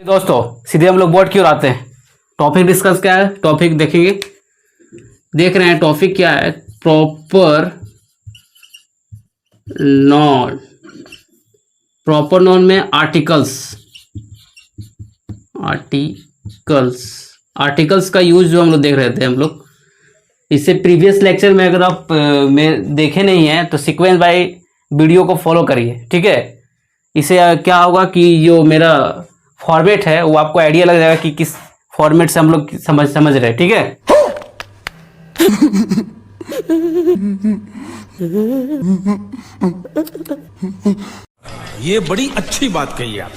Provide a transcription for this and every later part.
दोस्तों सीधे हम लोग बोर्ड क्यों आते हैं। टॉपिक डिस्कस क्या है, टॉपिक देखेंगे। देख रहे हैं टॉपिक क्या है, प्रॉपर नॉन। प्रॉपर नॉन में आर्टिकल्स का यूज जो हम लोग देख रहे थे। हम लोग इससे प्रीवियस लेक्चर में अगर आप में देखे नहीं हैं तो सीक्वेंस बाय वीडियो को फॉलो करिए, ठीक है। इससे क्या होगा कि जो मेरा फॉर्मेट है वो आपको आइडिया लग जाएगा कि किस फॉर्मेट से हम लोग समझ रहे हैं, ठीक है। ये बड़ी अच्छी बात कही आप।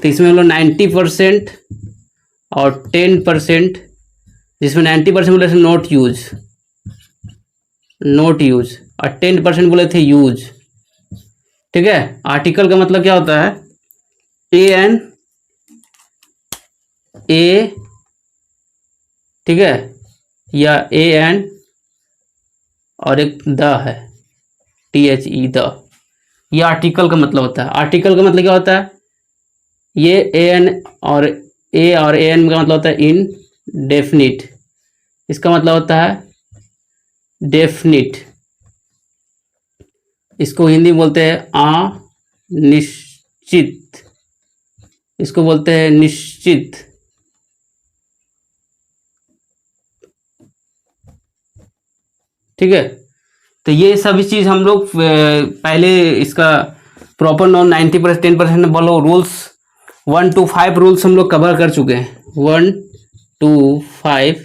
तो इसमें हम लोग 90% और 10%, जिसमें 90% बोले थे नॉट यूज और 10% बोले थे यूज, ठीक है। आर्टिकल का मतलब क्या होता है, ए, ठीक है, या एन और एक द है, THE द, ये आर्टिकल का मतलब होता है। आर्टिकल का मतलब क्या होता है, ये एन और एन का मतलब होता है इनडेफिनिट, इसका मतलब होता है डेफिनिट। इसको हिंदी में बोलते हैं अनिश्चित, इसको बोलते हैं निश्चित, ठीक है। तो ये सभी चीज हम लोग पहले इसका प्रॉपर नॉन 90% 10% बोलो रूल्स 1 to 5 रूल्स हम लोग कवर कर चुके हैं। 1 to 5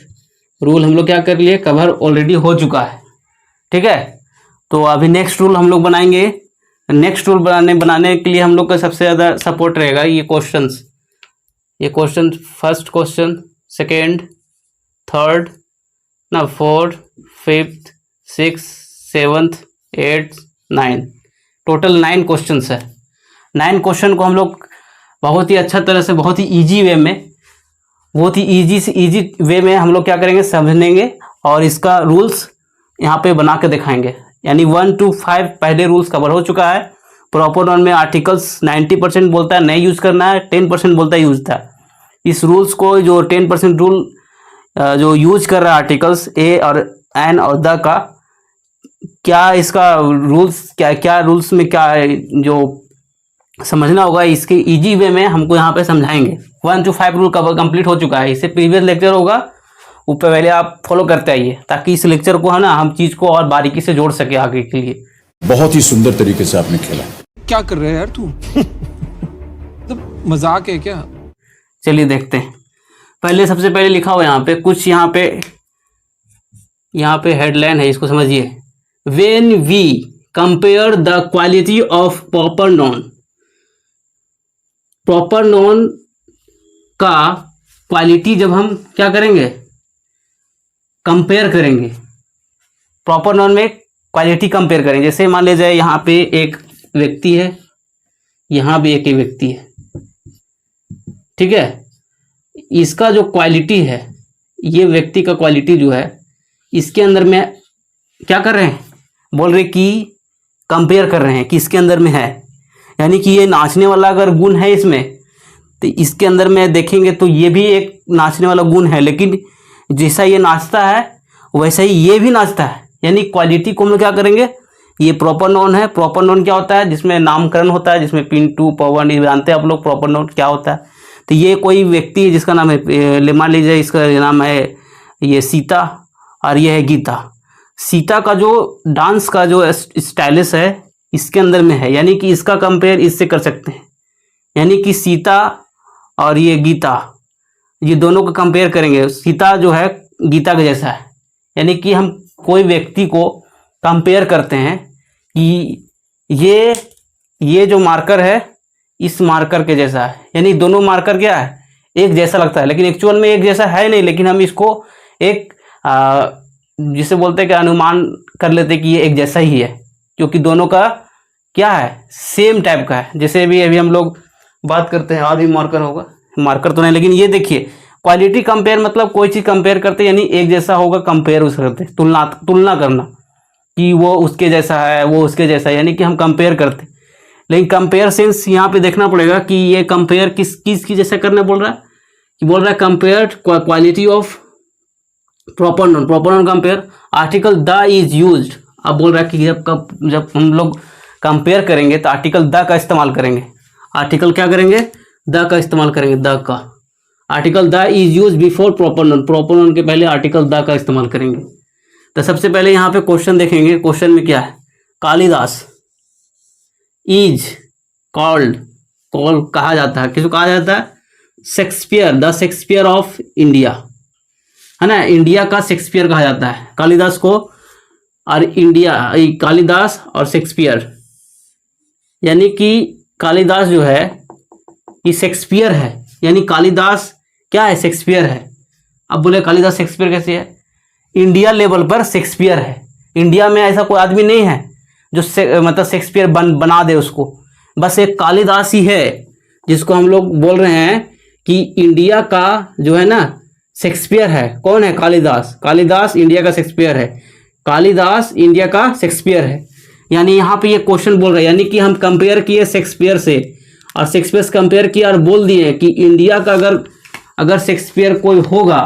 रूल हम लोग क्या कर लिए, कवर ऑलरेडी हो चुका है, ठीक है। तो अभी नेक्स्ट रूल हम लोग बनाएंगे। नेक्स्ट रूल बनाने के लिए हम लोग का सबसे ज़्यादा सपोर्ट रहेगा ये question, first question, second, third, ना फोर्थ, फिफ्थ, 6, 7, 8, 9, टोटल 9 क्वेश्चन है। 9 क्वेश्चन को हम लोग बहुत ही अच्छा तरह से, बहुत ही इजी वे में, बहुत ही इजी वे में हम लोग क्या करेंगे, समझेंगे और इसका रूल्स यहाँ पे बना के दिखाएंगे। यानी 1 to 5 पहले रूल्स कवर हो चुका है। प्रॉपर नॉन में आर्टिकल्स 90% बोलता है नहीं यूज करना है, 10% बोलता है यूज था। इस रूल्स को जो 10% रूल जो यूज कर रहा है आर्टिकल्स ए और एन और द का, क्या इसका रूल्स क्या रूल्स में क्या जो समझना होगा, इसके इजी वे में हमको यहाँ पे समझाएंगे। 1 to 5 रूल कवर कंप्लीट हो चुका है। इससे प्रीवियस लेक्चर होगा, ऊपर पहले आप फॉलो करते आइए ताकि इस लेक्चर को है ना हम चीज को और बारीकी से जोड़ सके आगे के लिए। बहुत ही सुंदर तरीके से आपने खेला। क्या कर रहे हैं यार तू? तो मजाक है क्या? चलिए देखते हैं। पहले सबसे पहले लिखा हुआ यहाँ पे कुछ, यहाँ पे हेडलाइन है, इसको समझिए। When we compare the quality of proper noun का क्वालिटी जब हम क्या करेंगे, कंपेयर करेंगे, प्रॉपर नॉन में क्वालिटी कंपेयर करेंगे। जैसे मान ले जाए यहाँ पे एक व्यक्ति है, यहाँ भी एक व्यक्ति है, ठीक है। इसका जो क्वालिटी है, ये व्यक्ति का क्वालिटी जो है, इसके अंदर में क्या कर रहे हैं, बोल रहे कि कंपेयर कर रहे हैं कि इसके अंदर में है। यानी कि ये नाचने वाला अगर गुण है इसमें, तो इसके अंदर में देखेंगे तो ये भी एक नाचने वाला गुण है, लेकिन जैसा ये नाचता है वैसा ही ये भी नाचता है। यानी क्वालिटी को हम लोग क्या करेंगे, ये प्रॉपर नॉन है। प्रॉपर नॉन क्या होता है, जिसमें नामकरण होता है, जिसमें पिन टू पवन, जानते हैं आप लोग प्रॉपर नॉन क्या होता है। तो ये कोई व्यक्ति है जिसका नाम है, मान लीजिए इसका नाम है ये सीता और ये है गीता। सीता का जो डांस का जो स्टाइलिश है इसके अंदर में है, यानी कि इसका कंपेयर इससे कर सकते हैं। यानी कि सीता और ये गीता, ये दोनों का कंपेयर करेंगे। सीता जो है गीता के जैसा है, यानी कि हम कोई व्यक्ति को कंपेयर करते हैं कि ये जो मार्कर है इस मार्कर के जैसा है। यानी दोनों मार्कर क्या है, एक जैसा लगता है, लेकिन एक्चुअल में एक जैसा है नहीं, लेकिन हम इसको एक जिसे बोलते हैं कि अनुमान कर लेते हैं कि ये एक जैसा ही है, क्योंकि दोनों का क्या है, सेम टाइप का है। जैसे अभी हम लोग बात करते हैं, और भी मार्कर होगा, मार्कर तो नहीं, लेकिन ये देखिए क्वालिटी कंपेयर मतलब कोई चीज़ कंपेयर करते यानी एक जैसा होगा, कंपेयर उस करते, तुलना करना कि वो उसके जैसा है, वो उसके जैसा है, यानी कि हम कंपेयर करते। लेकिन कंपेयर सेंस यहाँ पे देखना पड़ेगा कि ये कंपेयर किस की जैसा करने बोल रहा है, कि बोल रहा है compare quality of proper noun compare article the is used. अब बोल रहा है कि जब हम लोग कंपेयर करेंगे तो आर्टिकल द का इस्तेमाल करेंगे। आर्टिकल क्या करेंगे, द का इस्तेमाल करेंगे, द का। Article the is use before proper noun के पहले आर्टिकल द का इस्तेमाल करेंगे। तो सबसे पहले यहाँ पे क्वेश्चन देखेंगे, क्वेश्चन में क्या है, कालिदास इज कॉल्ड, कॉल कहा जाता है, किसको कहा जाता है, Shakespeare, the Shakespeare of India, है ना, इंडिया का शेक्सपियर कहा जाता है कालिदास को। और इंडिया, कालिदास और शेक्सपियर, यानी कि कालिदास जो है ये शेक्सपियर है, यानी कालिदास क्या है, शेक्सपियर है। अब बोले कालिदास शेक्सपियर कैसे है, इंडिया लेवल पर शेक्सपियर है। इंडिया में ऐसा कोई आदमी नहीं है जो मतलब शेक्सपियर बना दे उसको, बस एक कालिदास ही है जिसको हम लोग बोल रहे हैं कि इंडिया का जो है ना शेक्सपियर है। कौन है, कालिदास। कालिदास इंडिया का शेक्सपियर है, कालिदास इंडिया का शेक्सपियर है। यानी यहाँ पे ये क्वेश्चन बोल रहा है, यानी कि हम कंपेयर किए शेक्सपियर से, और शेक्सपियर से कंपेयर किया और बोल दिए कि इंडिया का अगर शेक्सपियर कोई होगा,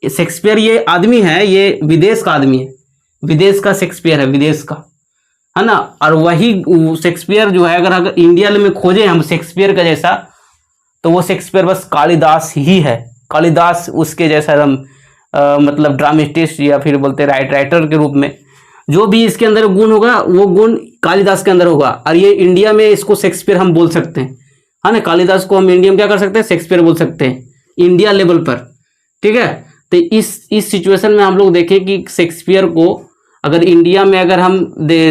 शेक्सपियर ये आदमी है, ये विदेश का आदमी है, विदेश का शेक्सपियर है, विदेश का, है ना। और वही शेक्सपियर जो है अगर इंडिया में खोजे हम शेक्सपियर का जैसा, तो वो शेक्सपियर बस कालिदास ही है। कालिदास उसके जैसा एकदम मतलब ड्रामेटिस्ट या फिर बोलते राइटर के रूप में जो भी इसके अंदर गुण होगा वो गुण कालिदास के अंदर होगा। और ये इंडिया में इसको शेक्सपियर हम बोल सकते हैं, है ना। कालिदास को हम इंडिया में क्या कर सकते हैं, शेक्सपियर बोल सकते हैं इंडिया लेवल पर, ठीक है। तो इस सिचुएशन में हम लोग देखें कि शेक्सपियर को अगर इंडिया में अगर हम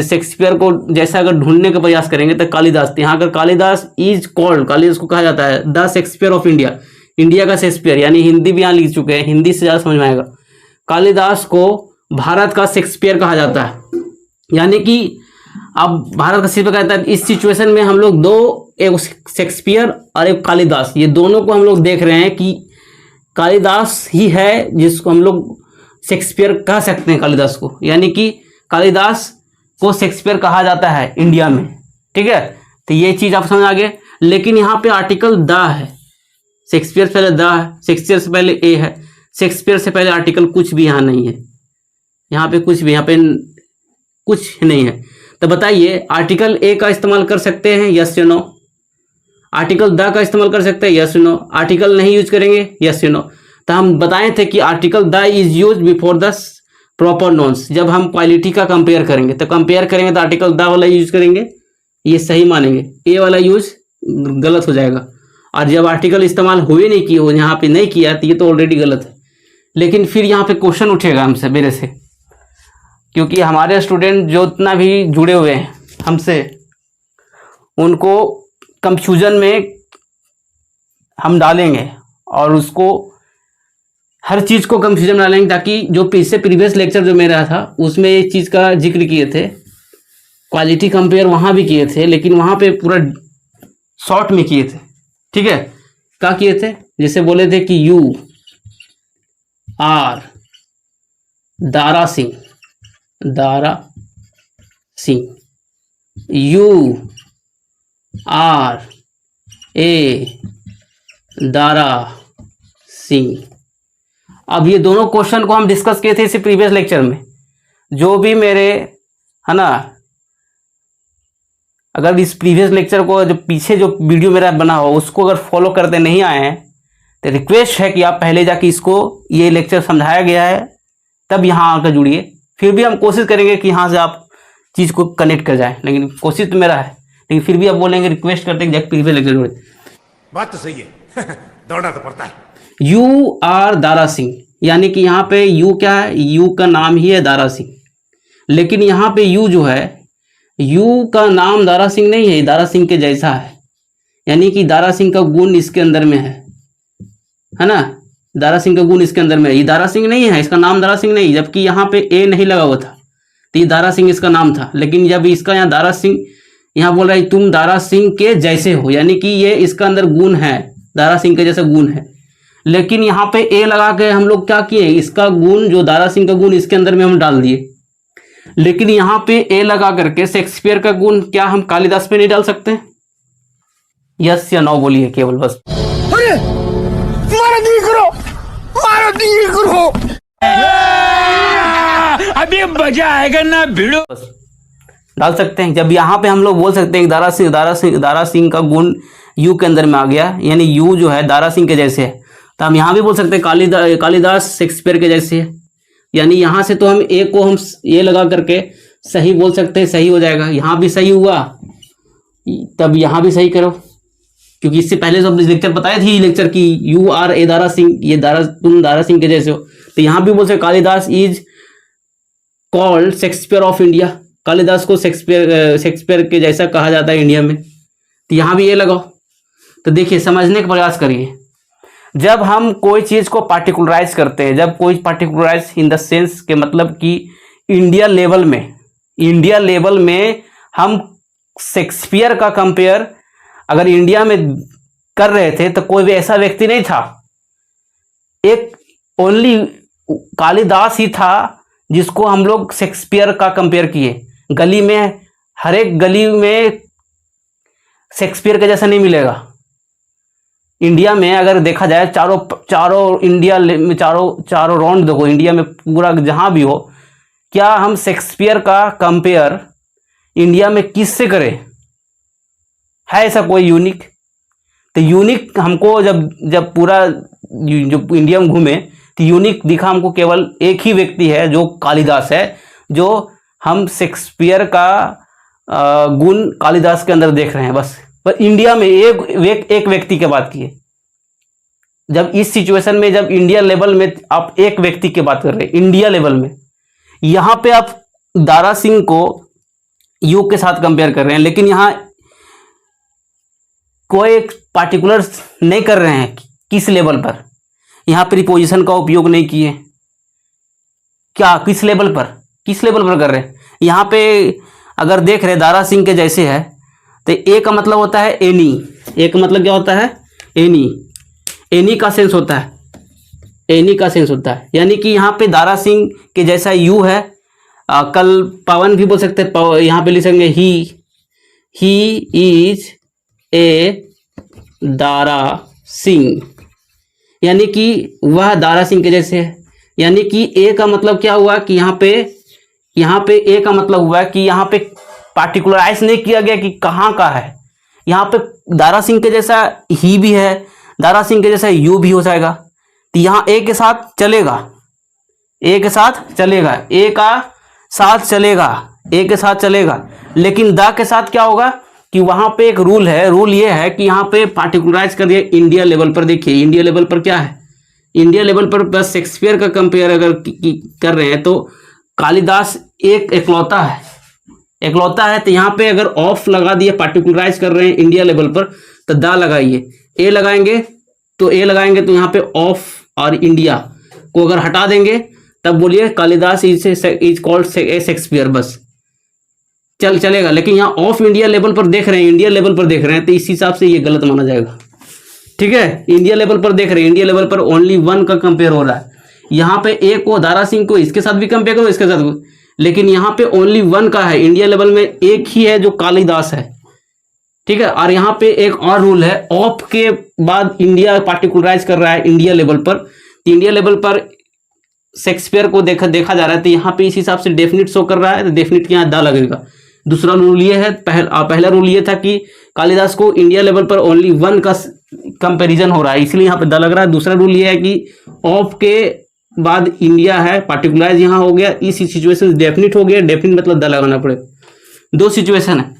शेक्सपियर को जैसा अगर ढूंढने का प्रयास करेंगे तो कालिदास, यहाँ अगर कालिदास इज कॉल्ड, कालिदास को कहा जाता है the Shakespeare of India, India का शेक्सपियर, यानी हिंदी भी यहाँ लिख चुके हैं, हिंदी से ज़्यादा समझ में आएगा। कालिदास को भारत का शेक्सपियर कहा जाता है, यानी कि अब भारत का शेक्सपियर कहता है। इस सिचुएशन में हम लोग दो, एक शेक्सपियर और एक कालिदास, ये दोनों को हम लोग देख रहे हैं कि कालिदास ही है जिसको हम लोग शेक्सपियर कह सकते हैं कालिदास को, यानी कि कालिदास को शेक्सपियर कहा जाता है इंडिया में, ठीक है। तो ये चीज़ आप समझ आ गए। लेकिन यहाँ पे आर्टिकल द है, शेक्सपियर से पहले द है, शेक्सपियर से पहले ए है, शेक्सपियर से पहले आर्टिकल कुछ भी यहाँ नहीं है, यहाँ पे कुछ भी, यहाँ पे कुछ नहीं है। तो बताइए आर्टिकल ए का इस्तेमाल कर सकते हैं, यस या नो। आर्टिकल द का इस्तेमाल कर सकते हैं, यस या नो। आर्टिकल नहीं यूज करेंगे, यस या नो। तो हम बताए थे कि article the is use before the proper nouns. जब हम क्वालिटी का कंपेयर करेंगे तो तो आर्टिकल द वाला यूज करेंगे, ये सही मानेंगे, ए वाला यूज गलत हो जाएगा। और जब आर्टिकल इस्तेमाल हुए नहीं किए हो, यहाँ पे नहीं किया, तो ये तो ऑलरेडी गलत है। लेकिन फिर यहाँ पे क्वेश्चन उठेगा हमसे, मेरे से, क्योंकि हमारे स्टूडेंट जो इतना भी जुड़े हुए हैं हमसे, उनको कंफ्यूजन में हम डालेंगे और उसको हर चीज़ को कंफ्यूजन में डालेंगे, ताकि जो पीछे प्रीवियस लेक्चर जो मेरा था उसमें इस चीज़ का जिक्र किए थे, क्वालिटी कंपेयर वहाँ भी किए थे, लेकिन वहाँ पे पूरा शॉर्ट में किए थे, ठीक है। क्या किए थे, जैसे बोले थे कि you are Dara Singh, Dara Singh, you are a Dara Singh. अब ये दोनों क्वेश्चन को हम डिस्कस किए थे इसी प्रीवियस लेक्चर में। जो भी मेरे, है ना, अगर इस प्रीवियस लेक्चर को जो पीछे जो वीडियो मेरा बना हो उसको अगर फॉलो करते नहीं आए हैं तो रिक्वेस्ट है कि आप पहले जाके इसको, ये लेक्चर समझाया गया है तब यहाँ आकर जुड़िए। फिर भी हम कोशिश करेंगे कि यहाँ से आप चीज़ को कनेक्ट कर जाए, लेकिन कोशिश तो मेरा है, लेकिन फिर भी आप बोलेंगे, रिक्वेस्ट करते हैं कि जाके प्रीवियस लेक्चर जुड़े। बात तो सही है दौड़ना तो पड़ता है। यू आर दारा सिंह, यानी कि यहाँ पे यू क्या है, यू का नाम ही है दारा सिंह, लेकिन यहाँ पे यू जो है, यू का नाम दारा सिंह नहीं है, दारा सिंह के जैसा है, यानी कि दारा सिंह का गुण इसके अंदर में है ना। दारा सिंह का गुण इसके अंदर में है, ये दारा सिंह नहीं है, इसका नाम दारा सिंह नहीं, जबकि यहाँ पे ए नहीं लगा हुआ था, तो ये दारा सिंह इसका नाम था। लेकिन जब इसका यहाँ दारा सिंह, यहाँ बोल रहा है तुम दारा सिंह के जैसे हो, यानी कि ये इसका अंदर गुण है, दारा सिंह के जैसा गुण है। लेकिन यहाँ पे ए लगा के हम लोग क्या किए, इसका गुण जो दारा सिंह का गुण इसके अंदर में हम डाल दिए। लेकिन यहाँ पे ए लगा करके शेक्सपियर का गुण क्या हम कालिदास पे नहीं डाल सकते? यस या नो बोलिए केवल बस। अभी मजा आएगा ना भिड़ो। बस डाल सकते हैं। जब यहाँ पे हम लोग बोल सकते हैं कि दारा सिंह का गुण यू के अंदर में आ गया, यानी यू जो है दारा सिंह के जैसे है, तो हम यहाँ भी बोल सकते हैं कालिदास शेक्सपियर के जैसे है। यानी यहाँ से तो हम ए को हम ये लगा करके सही बोल सकते हैं, सही हो जाएगा। यहाँ भी सही हुआ, तब यहाँ भी सही करो, क्योंकि इससे पहले जो लेक्चर बताया थी लेक्चर की you are a Dara Singh, ये तुम दारा सिंह के जैसे हो। तो यहाँ भी बोल सकते Kalidas is called Shakespeare of India, Kalidas को शेक्सपियर के जैसा कहा जाता है इंडिया में। तो यहाँ भी ये लगाओ। तो देखिए, समझने का प्रयास करिए। जब हम कोई चीज़ को पार्टिकुलराइज करते हैं, जब कोई पार्टिकुलराइज इन द सेंस के मतलब कि इंडिया लेवल में हम शेक्सपियर का कंपेयर अगर इंडिया में कर रहे थे तो कोई भी ऐसा व्यक्ति नहीं था, एक ओनली कालिदास ही था जिसको हम लोग शेक्सपियर का कंपेयर किए। गली में, हर एक गली में शेक्सपियर के जैसा नहीं मिलेगा। इंडिया में अगर देखा जाए चारों इंडिया में चारों राउंड देखो, इंडिया में पूरा जहां भी हो, क्या हम शेक्सपियर का कंपेयर इंडिया में किससे करें? है ऐसा कोई यूनिक? तो यूनिक हमको जब पूरा जो इंडिया में घूमे तो यूनिक दिखा हमको केवल एक ही व्यक्ति है जो कालिदास है, जो हम शेक्सपियर का गुण कालिदास के अंदर देख रहे हैं बस। पर इंडिया में एक व्यक्ति की बात किए। जब इस सिचुएशन में, जब इंडिया लेवल में आप एक व्यक्ति की बात कर रहे हैं, इंडिया लेवल में, यहां पे आप दारा सिंह को यू के साथ कंपेयर कर रहे हैं, लेकिन यहां कोई एक पार्टिकुलर नहीं कर रहे हैं। किस लेवल पर? यहां प्रीपोजिशन का उपयोग नहीं किए। क्या किस लेवल पर कर रहे हैं? यहां पे अगर देख रहे दारा सिंह के जैसे है तो ए का मतलब होता है एनी। ए का मतलब क्या होता है? एनी का सेंस होता है। यानी कि यहाँ पे दारा सिंह के जैसा यू है। कल पवन भी बोल सकते हैं, यहाँ पे लिख सकेंगे ही इज ए दारा सिंह, यानी कि वह दारा सिंह के जैसे है। यानी कि ए का मतलब क्या हुआ कि यहाँ पे ए का मतलब हुआ कि यहाँ पे पार्टिकुलराइज नहीं किया गया कि कहाँ का है। यहाँ पे दारा सिंह के जैसा ही भी है, दारा सिंह के जैसा यू भी हो जाएगा। तो यहाँ ए के साथ चलेगा, ए के साथ चलेगा, लेकिन द के साथ क्या होगा कि वहाँ पे एक रूल ये है कि यहाँ पे पार्टिकुलराइज कर दिया इंडिया लेवल पर। देखिए इंडिया लेवल पर क्या है, इंडिया लेवल पर बस शेक्सपियर का कंपेयर अगर कर रहे हैं तो कालिदास एकलौता है। तो यहाँ पे अगर ऑफ लगा दिए, पार्टिकुलराइज कर रहे हैं इंडिया लेवल पर, तो दा लगाइए। ए लगाएंगे तो यहाँ पे ऑफ और इंडिया को अगर हटा देंगे तब बोलिए कालिदास इज कॉल्ड शेक्सपियर, बस चलेगा। लेकिन यहाँ ऑफ इंडिया लेवल पर देख रहे हैं, तो इस हिसाब से ये गलत माना जाएगा। ठीक है, इंडिया लेवल पर देख रहे हैं, इंडिया लेवल पर ओनली वन का कंपेयर हो रहा है। यहाँ पे ए को, दारा सिंह को इसके साथ भी कंपेयर करो, इसके साथ, लेकिन यहाँ पे ओनली वन का है। इंडिया लेवल में एक ही है जो कालिदास है। ठीक है, और यहाँ पे एक और रूल है, ऑफ के बाद इंडिया पार्टिकुलराइज कर रहा है इंडिया लेवल पर। इंडिया लेवल पर शेक्सपियर को देखा जा रहा है, तो यहाँ पे इस हिसाब से डेफिनिट शो कर रहा है, तो डेफिनिट के यहाँ दा लगेगा। दूसरा रूल ये है, पहला रूल ये था कि कालिदास को इंडिया लेवल पर ओनली वन का कंपैरिजन हो रहा है, इसलिए यहाँ पे दा लग रहा है। दूसरा रूल ये है कि ऑफ के बाद इंडिया है, पार्टिकुलराइज यहाँ हो गया, इस सिचुएशन डेफिनिट हो गया, डेफिनिट मतलब दा लगाना पड़ेगा। दो सिचुएशन है,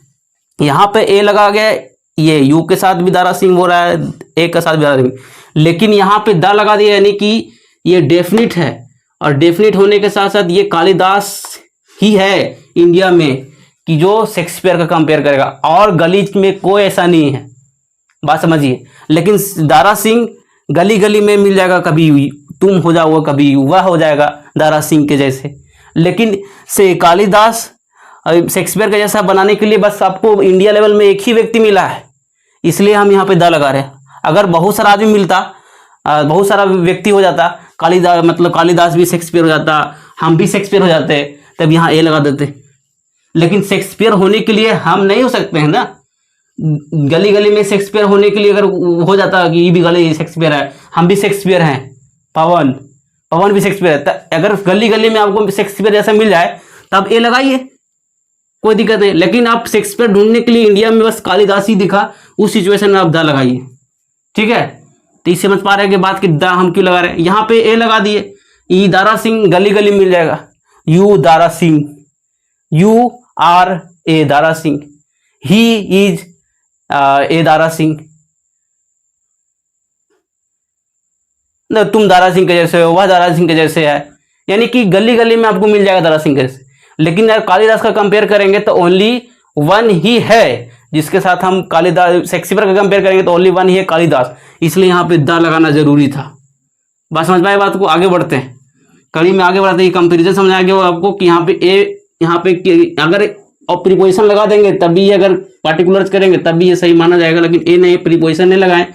यहाँ पे ए लगा गया, ये यू के साथ भी दारा सिंह हो रहा है, ए के साथ भी दारा सिंह, लेकिन यहाँ पे दा लगा दिया, यानी कि ये डेफिनिट है, और डेफिनिट होने के साथ साथ ये कालिदास ही है इंडिया में कि जो शेक्सपियर का कंपेयर करेगा, और गली में कोई ऐसा नहीं है, बात समझिए। लेकिन दारा सिंह गली गली में मिल जाएगा, कभी तुम हो जाओगे, कभी वह हो जाएगा दारा सिंह के जैसे। लेकिन से कालिदास शेक्सपियर का जैसा बनाने के लिए बस आपको इंडिया लेवल में एक ही व्यक्ति मिला है, इसलिए हम यहाँ पे दा लगा रहे हैं। अगर बहुत सारा आदमी मिलता, बहुत सारा व्यक्ति हो जाता, कालिदास भी शेक्सपियर हो जाता, हम भी शेक्सपियर हो जाते, तब यहाँ ए लगा देते। लेकिन शेक्सपियर होने के लिए हम नहीं हो सकते हैं ना, गली गली में शेक्सपियर होने के लिए अगर हो जाता कि ये भी गली शेक्सपियर है, हम भी शेक्सपियर हैं, पवन भी शेक्सपियर है, तो अगर गली गली में आपको शेक्सपियर जैसा मिल जाए तब ए लगाइए, कोई दिक्कत नहीं। लेकिन आप शेक्सपियर ढूंढने के लिए इंडिया में बस कालिदास ही दिखा, उस सिचुएशन में आप द लगाइए। ठीक है, तो इस समझ पा रहे हैं कि बात की द हम क्यों लगा रहे हैं। यहाँ पे ए लगा दिए, ई दारा सिंह गली गली मिल जाएगा, you Dara Singh, you are a Dara Singh, he is a Dara Singh, न तुम दारा सिंह के जैसे हो, वह दारा सिंह के जैसे है, यानी कि गली गली में आपको मिल जाएगा दारा सिंह के जैसे। लेकिन अगर कालिदास का कंपेयर करेंगे तो ओनली वन ही है जिसके साथ हम कालिदास शेक्सपियर का कंपेयर करेंगे तो ओनली वन ही है, कालिदास, इसलिए यहाँ पे द लगाना जरूरी था। बात समझ में आए बात को, आगे बढ़ते हैं, कड़ी में आगे बढ़ते हैं। कंपेरिजन समझाया गया आपको कि यहाँ पे ए, यहाँ पे अगर और प्रीपोजिशन लगा देंगे तभी, अगर पार्टिकुलर्स करेंगे तभी ये सही माना जाएगा। लेकिन ए नहीं, प्रीपोजिशन नहीं लगाए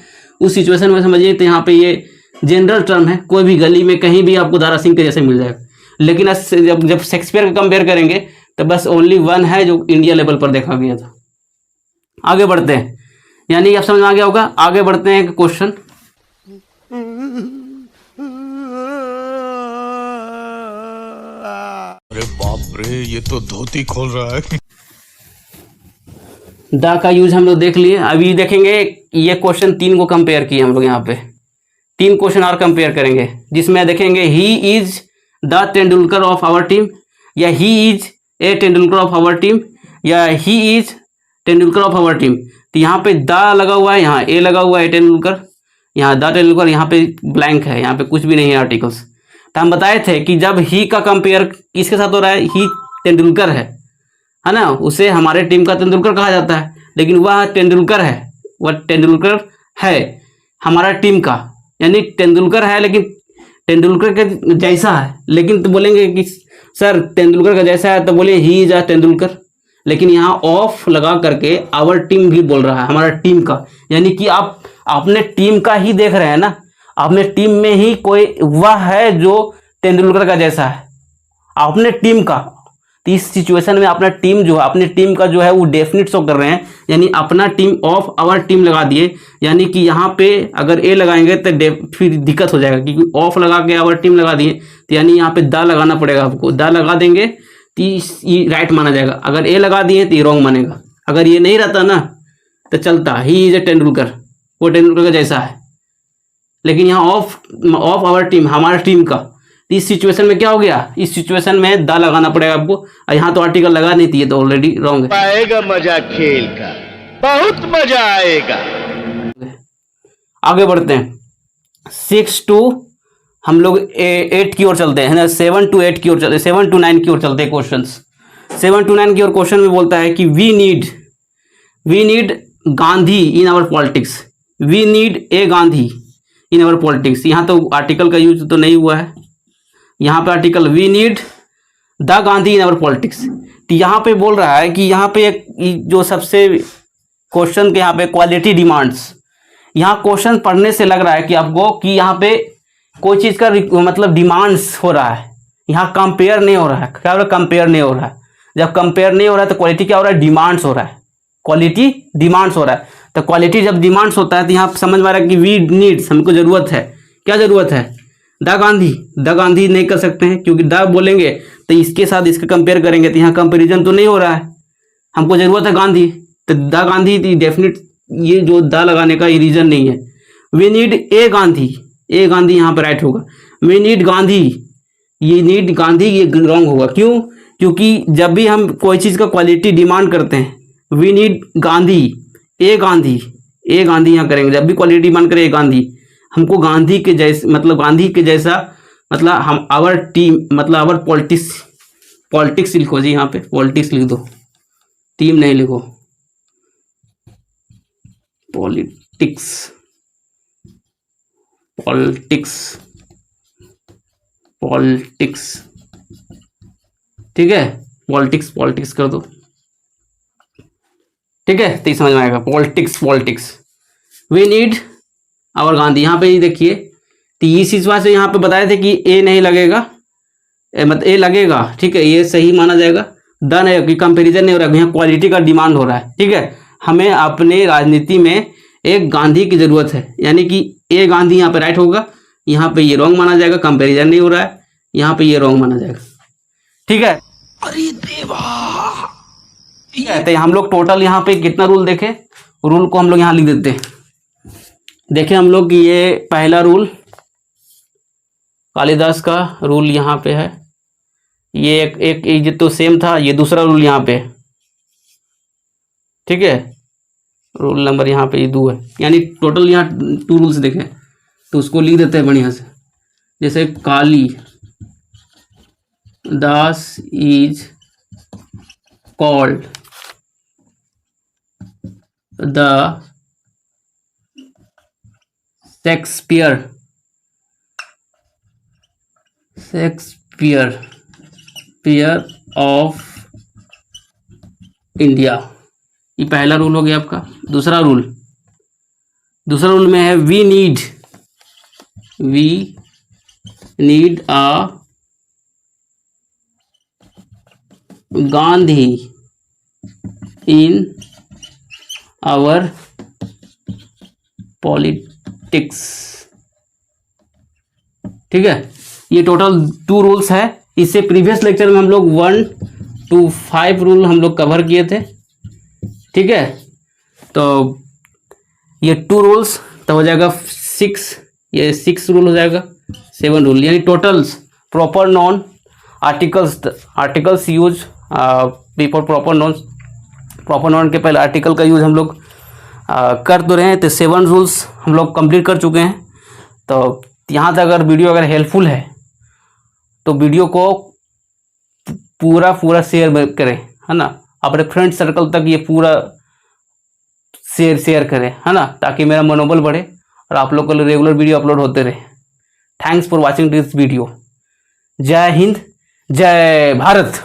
उस सिचुएशन में समझिए तो यहाँ पे ये जनरल टर्म है, कोई भी गली में कहीं भी आपको दारा सिंह के जैसे मिल जाएगा। लेकिन जब शेक्सपियर का कंपेयर करेंगे तो बस ओनली वन है जो इंडिया लेवल पर देखा गया था। आगे बढ़ते हैं, यानी आप समझ में आ गया होगा। आगे बढ़ते हैं क्वेश्चन, अरे बाप रे, ये तो धोती खोल रहा है। द का यूज हम लोग देख लिए, अभी देखेंगे ये क्वेश्चन 3 को कंपेयर किए हम लोग। यहाँ पे 3 क्वेश्चन और कंपेयर करेंगे जिसमें देखेंगे he is the Tendulkar of our team, या he is a Tendulkar of our team, या he is Tendulkar of our team. तो यहाँ पे द लगा हुआ है, यहाँ ए लगा हुआ है तेंदुलकर, यहाँ द तेंदुलकर, यहाँ पे ब्लैंक है, यहाँ पे कुछ भी नहीं है आर्टिकल्स। तो हम बताए थे कि जब ही का कंपेयर किसके साथ हो रहा है, ही तेंदुलकर है ना, उसे हमारे टीम का तेंदुलकर कहा जाता है। लेकिन वह तेंदुलकर है, वह तेंदुलकर है हमारा टीम का, यानी तेंदुलकर है लेकिन तेंदुलकर के जैसा है। लेकिन तो बोलेंगे कि सर तेंदुलकर का जैसा है, तो बोलिए ही इज अ तेंदुलकर। लेकिन यहाँ ऑफ लगा करके आवर टीम भी बोल रहा है, हमारा टीम का, यानी कि आप अपने टीम का ही देख रहे हैं ना, अपने टीम में ही कोई वह है जो तेंदुलकर का जैसा है, अपने टीम का। तो इस सिचुएशन में अपना टीम जो है, अपने टीम का जो है वो डेफिनेट शो कर रहे हैं, यानी अपना टीम ऑफ आवर टीम लगा दिए। यानी कि यहाँ पे अगर ए लगाएंगे तो फिर दिक्कत हो जाएगा, क्योंकि ऑफ लगा के आवर टीम लगा दिए, तो यानी यहाँ पे द लगाना पड़ेगा आपको। द लगा देंगे तो ये राइट माना जाएगा, अगर ए लगा दिए तो ये रॉन्ग मानेगा। अगर ये नहीं रहता ना तो चलता, ही इज ए तेंदुलकर, वो तेंदुलकर का जैसा है। लेकिन यहाँ ऑफ आवर टीम, हमारा टीम का, इस सिचुएशन में क्या हो गया, इस सिचुएशन में द लगाना पड़ेगा आपको। और यहाँ तो आर्टिकल लगा नहीं थी, तो ऑलरेडी रॉन्ग है। आएगा मजा खेल का, बहुत मजा आएगा। आगे बढ़ते हैं, 6 to हम लोग 8 की ओर चलते हैं ना, 7 to 8 की ओर चलते, 7 to 9 की ओर चलते हैं क्वेश्चंस। 7 to 9 की ओर क्वेश्चन में बोलता है कि we need Gandhi in our politics, we need a Gandhi in our politics. यहाँ तो आर्टिकल का यूज तो नहीं हुआ है, यहाँ पे article we need the Gandhi in our politics. तो यहाँ पे बोल रहा है कि यहाँ पे एक जो सबसे क्वेश्चन के यहाँ पे क्वालिटी डिमांड्स, यहाँ क्वेश्चन पढ़ने से लग रहा है कि आपको कि यहाँ पे कोई चीज़ का मतलब डिमांड्स हो रहा है, यहाँ कंपेयर नहीं हो रहा है। क्या हो रहा है, कंपेयर नहीं हो रहा है। जब कंपेयर नहीं हो रहा है तो क्वालिटी क्या हो रहा है, डिमांड्स हो रहा है, क्वालिटी डिमांड्स हो रहा है। तो क्वालिटी जब डिमांड्स होता है तो यहाँ समझ में आ रहा है कि वी नीड्स, हमको जरूरत है, क्या जरूरत है, द गांधी नहीं कर सकते हैं, क्योंकि द बोलेंगे तो इसके साथ इसका कंपेयर करेंगे तो यहाँ कंपेरिजन तो नहीं हो रहा है, हमको जरूरत है गांधी, तो द गांधी डेफिनेट, ये जो द लगाने का ये रीजन नहीं है। वी नीड ए गांधी यहाँ पर राइट होगा। वी नीड गांधी, ये नीड गांधी ये रॉन्ग होगा। क्यों, क्योंकि जब भी हम कोई चीज़ का क्वालिटी डिमांड करते हैं, वी नीड गांधी, ए गांधी यहाँ करेंगे। जब भी क्वालिटी डिमांड करें ए गांधी, हमको गांधी के जैसे, मतलब गांधी के जैसा, मतलब हम आवर टीम, मतलब आवर पॉलिटिक्स लिखो जी, यहाँ पे पॉलिटिक्स लिख दो, टीम नहीं लिखो, पॉलिटिक्स, ठीक है, पॉलिटिक्स कर दो, ठीक है, तो समझ में आएगा। Politics we need our Gandhi. यहाँ पे ये देखिए, तो इस हिसाब से यहाँ पे बताए थे कि ए नहीं लगेगा, मतलब ए लगेगा, ठीक है, ये सही माना जाएगा। डन है कि कंपैरिजन नहीं हो रहा है, यहाँ क्वालिटी का डिमांड हो रहा है, ठीक है। हमें अपने राजनीति में एक गांधी की जरूरत है, यानी कि ए गांधी यहाँ पे राइट होगा, यहाँ पे ये रॉन्ग माना जाएगा, कंपैरिजन नहीं हो रहा है, यहाँ पे ये रॉन्ग माना जाएगा, ठीक है। अरे देवा, ठीक है, तो हम लोग टोटल यहाँ पे कितना रूल देखे, रूल को हम लोग यहाँ लिख देते हैं। देखें हम लोग कि ये पहला रूल कालिदास का रूल यहाँ पे है, ये एक तो सेम था, ये दूसरा रूल यहाँ पे, ठीक है, रूल नंबर यहाँ पे ये 2 है, यानी टोटल यहाँ 2 रूल्स देखें, तो उसको लिख देते हैं बढ़िया से। जैसे Kalidas is called the Shakespeare of India, ये पहला रूल हो गया आपका। दूसरा रूल में है we need a Gandhi in our politics, ठीक है। ये टोटल 2 रूल्स है। इससे प्रीवियस लेक्चर में हम लोग 1 to 5 रूल हम लोग कवर किए थे, ठीक है। तो ये 2 रूल्स तो हो जाएगा 6, ये 6 रूल हो जाएगा, 7 रूल, यानी totals proper noun articles use before proper noun के पहले आर्टिकल का यूज हम लोग कर तो रहे हैं। तो 7 रूल्स हम लोग कंप्लीट कर चुके हैं। तो यहाँ तक अगर वीडियो अगर हेल्पफुल है तो वीडियो को पूरा शेयर करें, है ना, अपने फ्रेंड सर्कल तक ये पूरा शेयर करें, है ना, ताकि मेरा मनोबल बढ़े और आप लोग को रेगुलर वीडियो अपलोड होते रहे। Thanks for watching this video. जय हिंद, जय भारत।